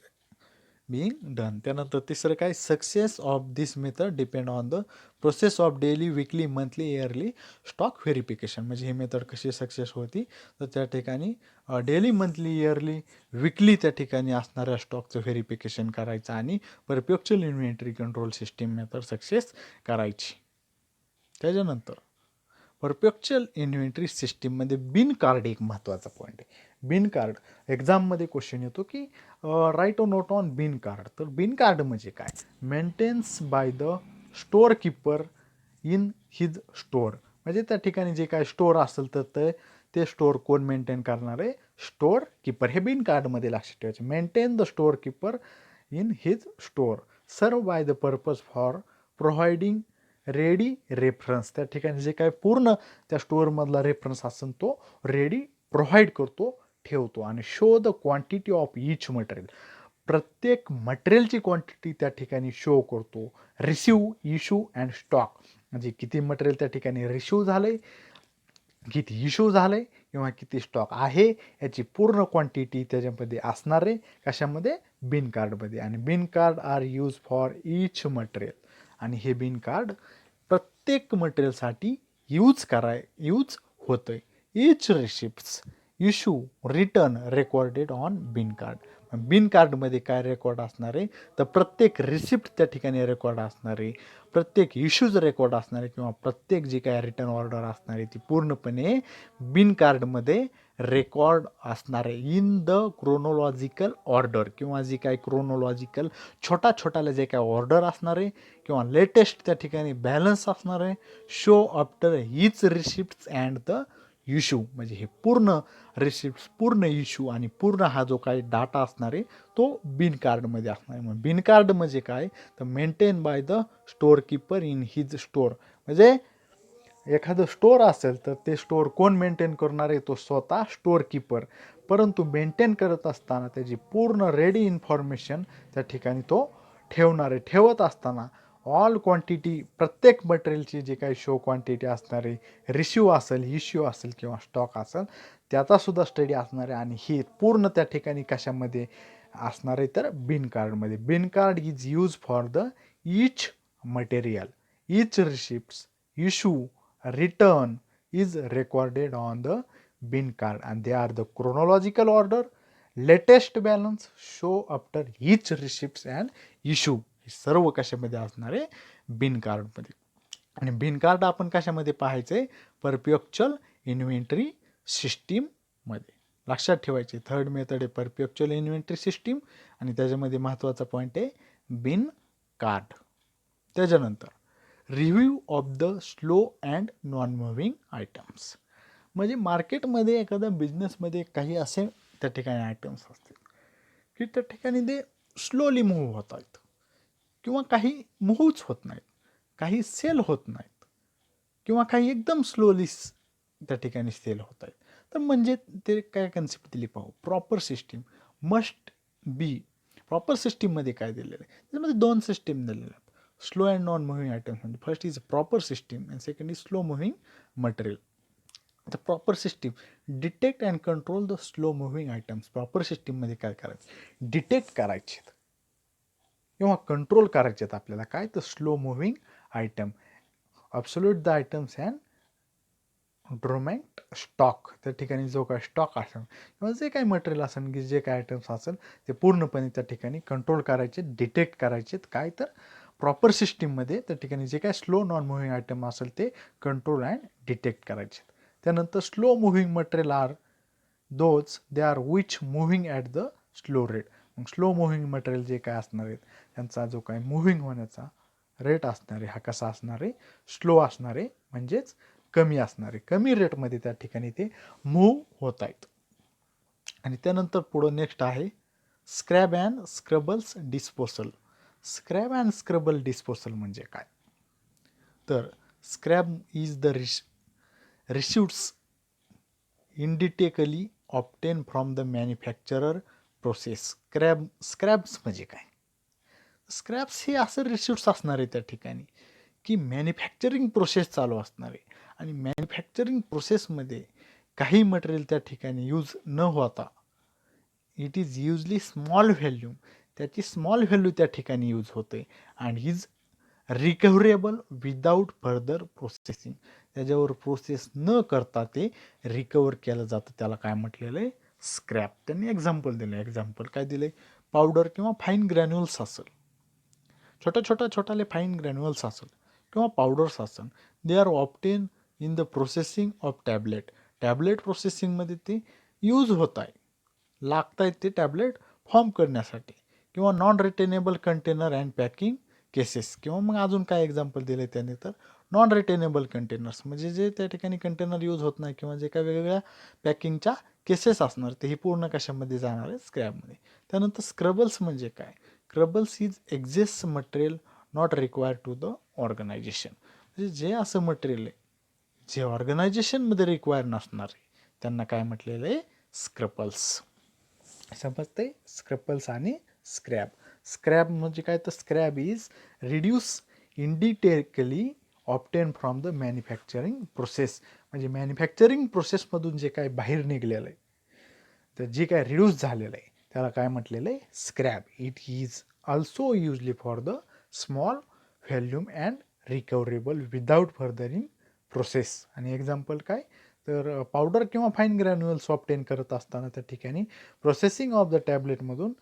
A: being done. त्यानंतर तिसरं काय, success of this method depend on the process of daily, weekly, monthly, yearly stock verification. म्हणजे ही method कशी सक्सेस होती, तर त्या ठिकाणी डेली, मंथली, इयरली, विकली त्या ठिकाणी असणाऱ्या स्टॉकचं व्हेरिफिकेशन करायचं आणि परपेच्युअल inventory control system method success करायची. त्याच्यानंतर परपेच्युअल इन्व्हेंटरी सिस्टीममध्ये बिन कार्ड एक महत्त्वाचा पॉईंट आहे. बिन कार्ड एक्झाममध्ये क्वेश्चन येतो की write a note on bin card. तर बिन कार्ड म्हणजे काय, maintains by the store keeper in his store. म्हणजे त्या ठिकाणी जे काय स्टोअर असेल तर ते स्टोअर कोण मेंटेन करणार आहे, स्टोअर कीपर. हे बिन कार्डमध्ये लक्षात ठेवायचे. Maintain the store keeper in his store, serve by the purpose for providing ready reference. त्या ठिकाणी जे काय पूर्ण त्या स्टोअरमधला रेफरन्स असेल तो रेडी प्रोव्हाइड करतो, ठेवतो. आणि show the quantity of each material, प्रत्येक मटेरियलची क्वांटिटी त्या ठिकाणी शो करतो. रिसिव्ह, इश्यू अँड स्टॉक, म्हणजे किती मटेरियल त्या ठिकाणी रिसिव्ह झालंय, किती इश्यू झालंय किंवा किती स्टॉक आहे, याची पूर्ण क्वांटिटी त्याच्यामध्ये असणार आहे. कशामध्ये, बिन कार्डमध्ये. आणि bin card are use for each material. आणि हे बिन कार्ड प्रत्येक मटेरियलसाठी यूज होतंय. Each receipts, issue, return recorded on bin card. Bin कार्डमध्ये काय रेकॉर्ड असणार आहे, तर प्रत्येक रिसिप्ट त्या ठिकाणी रेकॉर्ड असणार आहे, प्रत्येक इश्यूज रेकॉर्ड असणार आहे किंवा प्रत्येक जी काय रिटर्न ऑर्डर असणार आहे ती पूर्णपणे बिन कार्डमध्ये रेकॉर्ड असणार आहे. इन द क्रोनोलॉजिकल ऑर्डर, किंवा जी काय क्रोनोलॉजिकल छोट्याला जे काय ऑर्डर असणार आहे किंवा लेटेस्ट त्या ठिकाणी बॅलन्स असणार आहे. शो आफ्टर हीच रिसिप्ट्स अँड द इश्यू, म्हणजे हे पूर्ण रिसिप्ट्स, पूर्ण इश्यू आणि पूर्ण हा जो काही डाटा असणार आहे तो बिन कार्डमध्ये असणार आहे. मग बिन कार्ड म्हणजे काय, तर maintain by the store keeper in his store. म्हणजे एखादं स्टोअर असेल तर ते स्टोअर कोण मेंटेन करणार आहे, तो स्वतः स्टोअर कीपर. परंतु मेंटेन करत असताना त्याची पूर्ण रेडी इन्फॉर्मेशन त्या ठिकाणी तो ठेवणार आहे. ठेवत असताना ऑल क्वांटिटी, प्रत्येक मटेरियलची जी काही शो क्वांटिटी असणार आहे, रिसिव्ह असेल, इश्यू असेल किंवा स्टॉक असेल, त्याचासुद्धा स्टडी असणार आहे. आणि ही पूर्ण त्या ठिकाणी कशामध्ये असणार आहे, तर बिन कार्डमध्ये. Bin card is use for the each material, each receipts, issue, return is recorded on the bin card, and they are the chronological order, latest balance, show after each receipts and issue. हे सर्व कशामध्ये असणार आहे, बिन कार्डमध्ये. आणि bin card आपण कशामध्ये पाहायचे, परपेच्युअल इन्व्हेंटरी सिस्टीममध्ये. लक्षात ठेवायचे. थर्ड मेथड आहे परपेच्युअल इन्व्हेंटरी सिस्टीम, आणि त्याच्यामध्ये महत्त्वाचा पॉईंट आहे बिन कार्ड. त्याच्यानंतर review of the slow and non moving items. म्हणजे मार्केटमध्ये एखाद्या बिझनेसमध्ये काही असे त्या ठिकाणी आयटम्स असतील की त्या ठिकाणी ते स्लोली मूव्ह होत आहेत किंवा काही मूव्हच होत नाहीत, काही सेल होत नाहीत किंवा काही एकदम स्लोली त्या ठिकाणी सेल होत आहेत. तर म्हणजे ते काय कन्सेप्ट दिली पाहू, proper system must be. Proper सिस्टीममध्ये काय दिलेलं आहे, त्याच्यामध्ये दोन सिस्टीम दिलेल्या आहेत. Slow and non moving items म्हणजे first is proper system and second is slow moving material. तर proper system detect and control the slow moving items. Proper सिस्टीममध्ये काय करायचं, डिटेक्ट करायचे किंवा कंट्रोल करायचे आहेत आपल्याला. काय तर slow moving item, absolute the items and dormant stock. त्या ठिकाणी जो काय स्टॉक असेल किंवा जे काही मटेरियल असेल की जे काय आयटम्स असेल ते पूर्णपणे त्या ठिकाणी कंट्रोल करायचे, डिटेक्ट करायचेत. काय तर प्रॉपर सिस्टीममध्ये त्या ठिकाणी जे काय स्लो नॉन मुव्हिंग आयटम असेल ते कंट्रोल अँड डिटेक्ट करायचे. त्यानंतर slow moving material are those they are which moving at the slow rate. मग स्लो मुव्हिंग मटेरियल जे काय असणार आहेत त्यांचा जो काय मुव्हिंग होण्याचा रेट असणार आहे हा कसा असणार आहे, स्लो असणार आहे, म्हणजेच कमी असणार आहे. कमी रेटमध्ये त्या ठिकाणी ते मूव्ह होत आहेत. आणि त्यानंतर पुढं नेक्स्ट आहे scrap and scrabbles disposal. Scrap and scrabble disposal म्हणजे काय, तर scrap is the receipts incidentally obtain from the manufacturer process. Scraps म्हणजे काय, स्क्रॅब्स हे असं रिसिट्स असणार आहे त्या ठिकाणी की मॅन्युफॅक्चरिंग प्रोसेस चालू असणार आहे आणि मॅन्युफॅक्चरिंग प्रोसेसमध्ये काही मटेरियल त्या ठिकाणी यूज न होता it is usually small volume, त्याची स्मॉल व्हॅल्यू त्या ठिकाणी यूज होते आणि इज रिकव्हरेबल विदाऊट फर्दर प्रोसेसिंग. त्याच्यावर प्रोसेस न करता ते रिकवर केलं जातं, त्याला काय म्हटलेलं आहे, स्क्रॅप. त्यांनी एक्झाम्पल दिलं. एक्झाम्पल काय दिले, पावडर किंवा फाईन ग्रॅन्युअल्स असेल, छोटाले फाईन ग्रॅन्युअल्स असेल किंवा पावडर्स असेल, they are obtain in the processing of tablet. Tablet प्रोसेसिंगमध्ये ते यूज होत आहे, लागत आहेत ते टॅबलेट फॉर्म करण्यासाठी. किंवा non retainable container and packing cases, किंवा मग अजून काय एक्झाम्पल दिले त्याने, तर नॉन रिटेनेबल कंटेनर्स म्हणजे जे त्या ठिकाणी कंटेनर यूज होत नाही किंवा जे काय वेगवेगळ्या पॅकिंगच्या केसेस असणार ते हे पूर्ण कशामध्ये जाणार आहे, स्क्रॅबमध्ये. त्यानंतर स्क्रबल्स म्हणजे काय, scrabbles is exist material not required to the organization. म्हणजे जे असं मटेरियल आहे जे ऑर्गनायझेशनमध्ये रिक्वायर नसणार आहे त्यांना काय म्हटलेलं आहे, स्क्रबल्स. समजते, स्क्रबल्स आणि स्क्रॅब. स्क्रॅब म्हणजे काय, तर scrap is reduce incidentally obtain from the manufacturing process. म्हणजे मॅन्युफॅक्चरिंग प्रोसेसमधून जे काय बाहेर निघलेलं आहे, तर जे काय रिड्यूस झालेलं आहे त्याला काय म्हटलेलं आहे, scrap. It is also usually for the small volume and recoverable without furthering process. आणि एक्झाम्पल काय, तर पावडर किंवा फाईन ग्रॅन्युअल्स ऑप्टेन करत असताना त्या ठिकाणी प्रोसेसिंग ऑफ द टॅबलेटमधून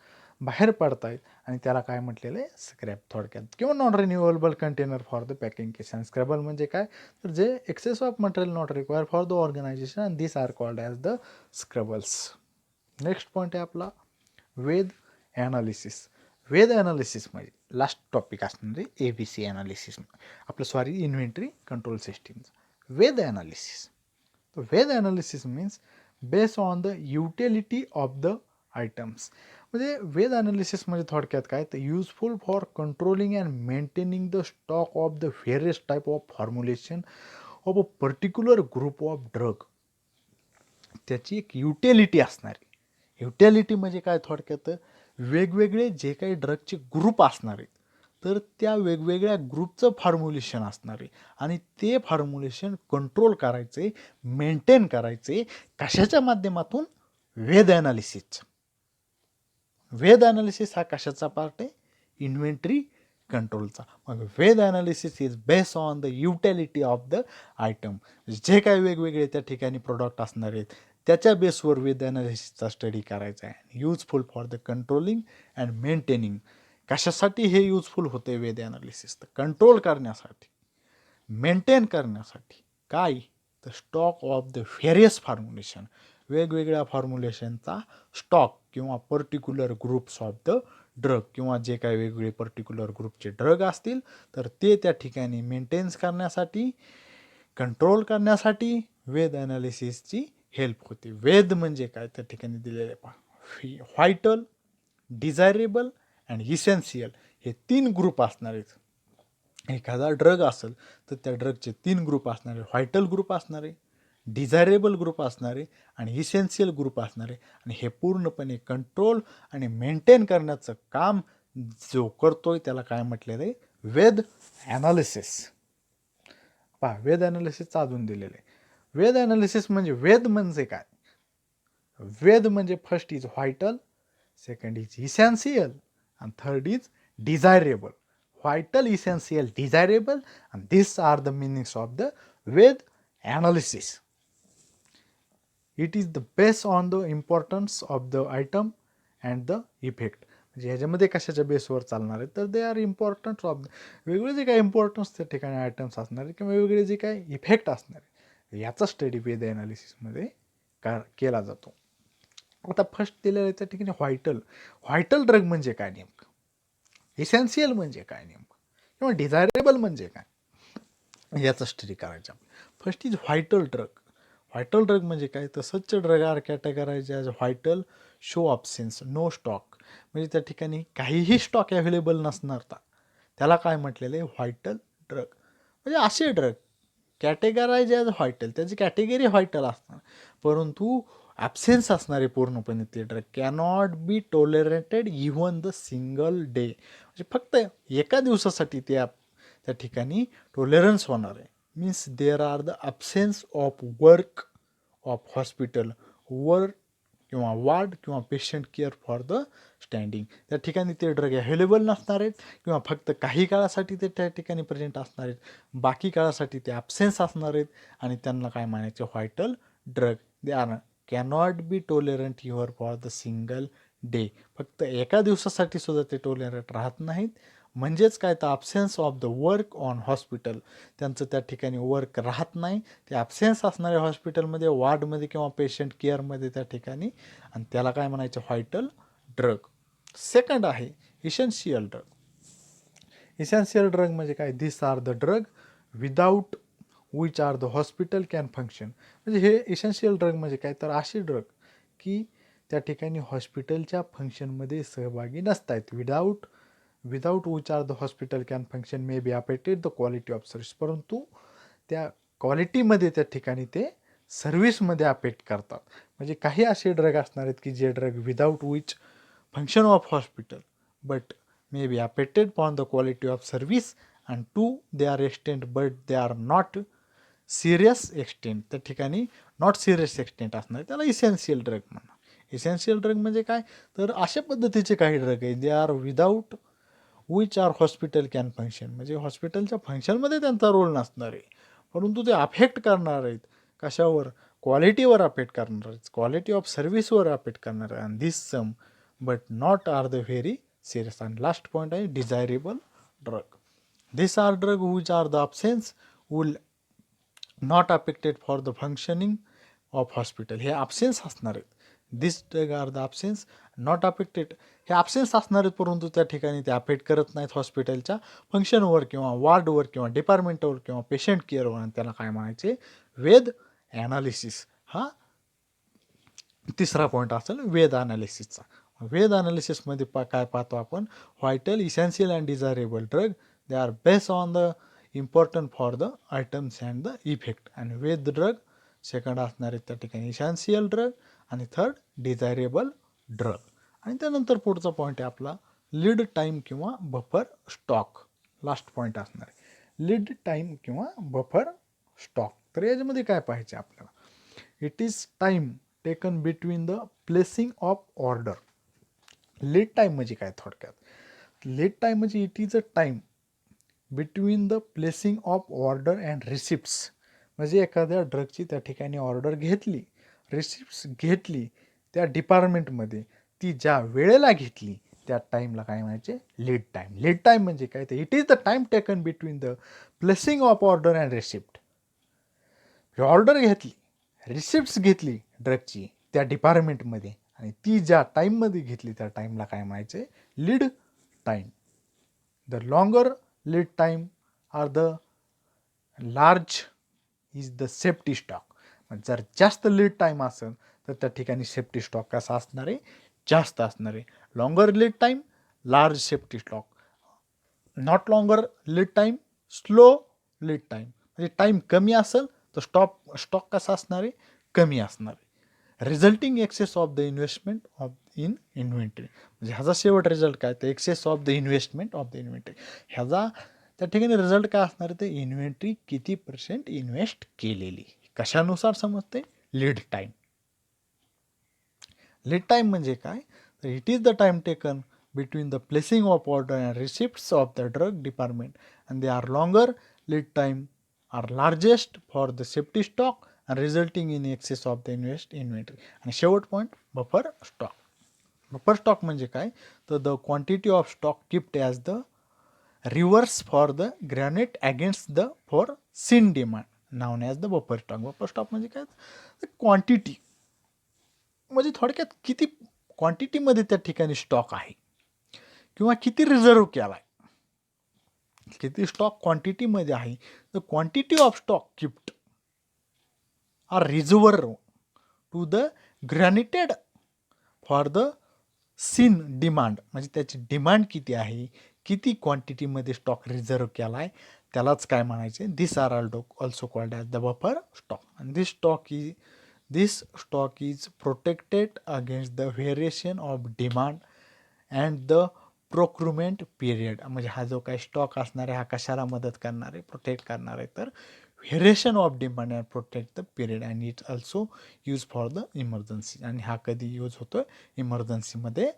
A: बाहेर पडतायत आणि त्याला काय म्हटलेलं आहे, स्क्रॅप थोडक्यात. किंवा non renewable container for the packing case. आणि स्क्रॅबल म्हणजे काय, तर जे excess of material not require for the organization and this are called as the scrabbles. Next point आहे आपला वेद ॲनालिसिस. वेद ॲनालिसिस म्हणजे लास्ट टॉपिक असणार आहे ABC ॲनालिसिस आपलं, इन्व्हेंटरी कंट्रोल सिस्टीमचं. VED analysis, VED analysis means based on the utility of the items. म्हणजे VED analysis म्हणजे थोडक्यात काय, तर useful for controlling and maintaining the stock of the various type of formulation of a particular group of drug. त्याची एक utility असणार आहे. Utility म्हणजे काय, थोडक्यात वेगवेगळे जे काही ड्रगचे ग्रुप असणार आहेत तर त्या वेगवेगळ्या ग्रुपचं फॉर्म्युलेशन असणार आहे आणि ते फॉर्म्युलेशन कंट्रोल करायचे, मेंटेन करायचे कशाच्या माध्यमातून, वेद ॲनालिसिस. वेद ॲनालिसिस हा कशाचा पार्ट आहे, इन्व्हेंटरी कंट्रोलचा. मग VED analysis is based on the utility of the item. जे काही वेगवेगळे त्या ठिकाणी प्रोडक्ट असणार आहेत त्याच्या बेसवर वेद ॲनालिसिसचा स्टडी करायचा आहे. Useful for the controlling and maintaining. कशासाठी हे युजफुल होते वेद ॲनालिसिस, तर कंट्रोल करण्यासाठी, मेंटेन करण्यासाठी. काय, तर stock of the various formulation, वेगवेगळ्या फॉर्म्युलेशनचा स्टॉक किंवा particular groups of the drug, किंवा जे काही वेगवेगळे पर्टिक्युलर ग्रुपचे ड्रग असतील तर ते त्या ठिकाणी मेंटेन्स करण्यासाठी, कंट्रोल करण्यासाठी वेद ॲनालिसिसची हेल्प होते. वेद म्हणजे काय, त्या ठिकाणी दिलेले व्हायटल, डिझायरेबल अँड इसेन्शियल हे 3 ग्रुप असणार आहेत. एखादा ड्रग असेल तर त्या ड्रगचे 3 ग्रुप असणारे, व्हायटल ग्रुप असणारे, डिझायरेबल ग्रुप असणारे आणि इसेन्शियल ग्रुप असणारे. आणि हे पूर्णपणे कंट्रोल आणि मेंटेन करण्याचं काम जो करतोय त्याला काय म्हटलेलं आहे, वेद ॲनालिसिस. पहा, वेद ॲनालिसिसचं अजून दिलेलं आहे. वेद ॲनालिसिस म्हणजे वेद म्हणजे काय, वेद म्हणजे first is vital, second is essential आणि third is desirable, vital, essential, desirable, and these are the meanings of the Ved analysis. It is the based on the importance of the item and the effect. म्हणजे ह्याच्यामध्ये कशाच्या बेसवर चालणार आहे तर they are importance of वेगवेगळे जे काही इम्पॉर्टन्स त्या ठिकाणी आयटम्स असणार आहेत किंवा वेगवेगळे जे काही इफेक्ट असणार आहे याचा स्टडी वेद ॲनालिसिसमध्ये केला जातो. आता फर्स्ट दिलेलं आहे त्या ठिकाणी व्हायटल ड्रग म्हणजे काय नेमकं, इसेन्शियल म्हणजे काय नेमकं, किंवा डिझायरेबल म्हणजे काय याचा स्टडी करायचा. फर्स्ट इज व्हायटल ड्रग म्हणजे काय तर such drug are categorize as vital show absence no stock, म्हणजे त्या ठिकाणी काहीही स्टॉक अवेलेबल नसणार त्याला काय म्हटलेलं आहे व्हायटल ड्रग. म्हणजे असे ड्रग कॅटेगराइज ॲज व्हायटल, त्याची कॅटेगरी व्हायटल असणार परंतु ॲब्सेन्स असणारे पूर्णपणे ते drug cannot be tolerated even the single day, म्हणजे फक्त एका दिवसासाठी त्या ठिकाणी टॉलरन्स होणार आहे. Means there are the absence of work of hospital किंवा वार्ड किंवा patient care for the standing, त्या ठिकाणी ते ड्रग अवेलेबल नसणार आहेत किंवा फक्त काही काळासाठी ते त्या ठिकाणी प्रेझेंट असणार आहेत, बाकी काळासाठी ते ॲब्सेन्स असणार आहेत आणि त्यांना काय म्हणायचे vital drug. They are cannot be tolerant your for the single day, फक्त एका दिवसासाठी सुद्धा ते टॉलरंट राहत नाहीत. म्हणजेच काय तर absence of the work on hospital, त्यांचं त्या ठिकाणी वर्क राहत नाही, ते ॲब्सेन्स असणारे हॉस्पिटलमध्ये वार्डमध्ये किंवा पेशंट केअरमध्ये त्या ठिकाणी, आणि त्याला काय म्हणायचं व्हायटल ड्रग. सेकंड आहे इसेन्शियल ड्रग. इसेन्शियल ड्रग म्हणजे काय, this are the drug without which are the hospital can function. म्हणजे हे इसेन्शियल ड्रग म्हणजे काय तर असे ड्रग की त्या ठिकाणी हॉस्पिटलच्या फंक्शनमध्ये सहभागी नसतायत. Without which are the hospital can function may be affected the quality of service, परंतु त्या क्वालिटीमध्ये त्या ठिकाणी ते सर्व्हिसमध्ये अफेक्ट करतात. म्हणजे काही असे ड्रग असणार आहेत की जे drug without which function of hospital but may be affected on the quality of service and to they are extent but they are not serious extent, त्या ठिकाणी नॉट सिरियस एक्सटेंट असणार, त्याला इसेन्शियल ड्रग म्हणा. Essential drug म्हणजे काय तर अशा पद्धतीचे काही ड्रग आहे they are without which are hospital can function, म्हणजे हॉस्पिटलच्या फंक्शनमध्ये त्यांचा रोल नसणार आहे परंतु ते अफेक्ट करणार आहेत कशावर, क्वालिटीवर अफेक्ट करणार आहेत, क्वालिटी ऑफ सर्व्हिसवर अफेक्ट करणार आहे. And this some but not are the very serious. And last point आहे desirable drug. This are drug which are the absence will not affected for the functioning of hospital, हे absence असणार आहेत. This drug are the absence not affected, हे absence असणार आहेत परंतु त्या ठिकाणी ते अफेक्ट करत नाहीत हॉस्पिटलच्या फंक्शनवर किंवा वार्डवर किंवा डिपार्टमेंटवर किंवा पेशंट केअरवर, आणि त्याला काय म्हणायचे वेद ॲनालिसिस. हा तिसरा पॉईंट असेल वेद ॲनालिसिसचा. वेद ॲनालिसिसमध्ये काय पाहतो आपण, vital, essential and desirable drug they are based on the important for the items and the effect. आणि वेद ड्रग सेकंड असणार आहेत त्या ठिकाणी इसेन्शियल ड्रग आणि थर्ड डिझायरेबल ड्रग. आणि त्यानंतर पुढचा पॉईंट आहे आपला लीड टाईम किंवा बफर स्टॉक. लास्ट पॉईंट असणार आहे लीड टाईम किंवा बफर स्टॉक. तर याच्यामध्ये काय पाहिजे आपल्याला, it is time taken between the placing of order. Lead time म्हणजे काय थोडक्यात, लीड टाईम म्हणजे it is a time between the placing of order and receipts. म्हणजे एखाद्या ड्रगची त्या ठिकाणी ऑर्डर घेतली, रिसिप्ट्स घेतली त्या डिपार्टमेंटमध्ये, ती ज्या वेळेला घेतली त्या टाईमला काय म्हणायचे लीड टाईम. लीड टाईम म्हणजे काय तर it is the time taken between the placing of order and receipt. Order घेतली, रिसिप्ट्स घेतली ड्रगची त्या डिपार्टमेंटमध्ये आणि ती ज्या टाईममध्ये घेतली त्या टाईमला काय म्हणायचे lead time. The longer lead time are the large is the safety stock. जर जास्त लीड टाईम असेल तर त्या ठिकाणी सेफ्टी स्टॉक कसा असणार आहे जास्त असणार आहे. Longer lead time large safety stock, not longer lead time slow lead time. म्हणजे टाईम कमी असेल तर स्टॉक कसा असणार आहे कमी असणार आहे. Resulting excess of the investment of in inventory. म्हणजे ह्याचा शेवट रिझल्ट काय तर excess of the investment of the inventory. ह्याचा त्या ठिकाणी रिझल्ट काय असणार आहे ते इन्व्हेंटरी किती % इन्व्हेस्ट केलेली, कशानुसार समजते लीड टाईम. लीड टाईम म्हणजे काय तर it is the time taken between the placing of order and receipts of the drug department, and they are longer, lead time are largest for the safety stock and resulting in excess of the inventory. आणि शेवट point buffer stock. Buffer stock म्हणजे काय, तर the quantity of stock kept as the reverse for the granted against the foreseen demand known as the buffer stock. Buffer stock म्हणजे काय, quantity म्हणजे थोडक्यात किती क्वांटिटीमध्ये त्या ठिकाणी स्टॉक आहे किंवा किती रिझर्व केला आहे, किती स्टॉक क्वांटिटीमध्ये आहे. The quantity of stock kept are reserve to the granted for the seen demand, म्हणजे त्याची डिमांड किती आहे, किती क्वांटिटीमध्ये स्टॉक रिझर्व केला आहे, त्यालाच काय म्हणायचे, this are also called as the buffer stock. And this stock is protected against the variation of demand and the procurement period. म्हणजे हा जो काही स्टॉक असणार आहे हा कशाला मदत करणार आहे, प्रोटेक्ट करणार आहे, तर variation of demand and protect the period. And it also use for the emergency. आणि हा कधी यूज होतो, इमर्जन्सीमध्ये.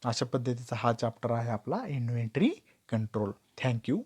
A: अशा पद्धतीचा हा चॅप्टर आहे आपला इन्व्हेंटरी कंट्रोल. थँक्यू.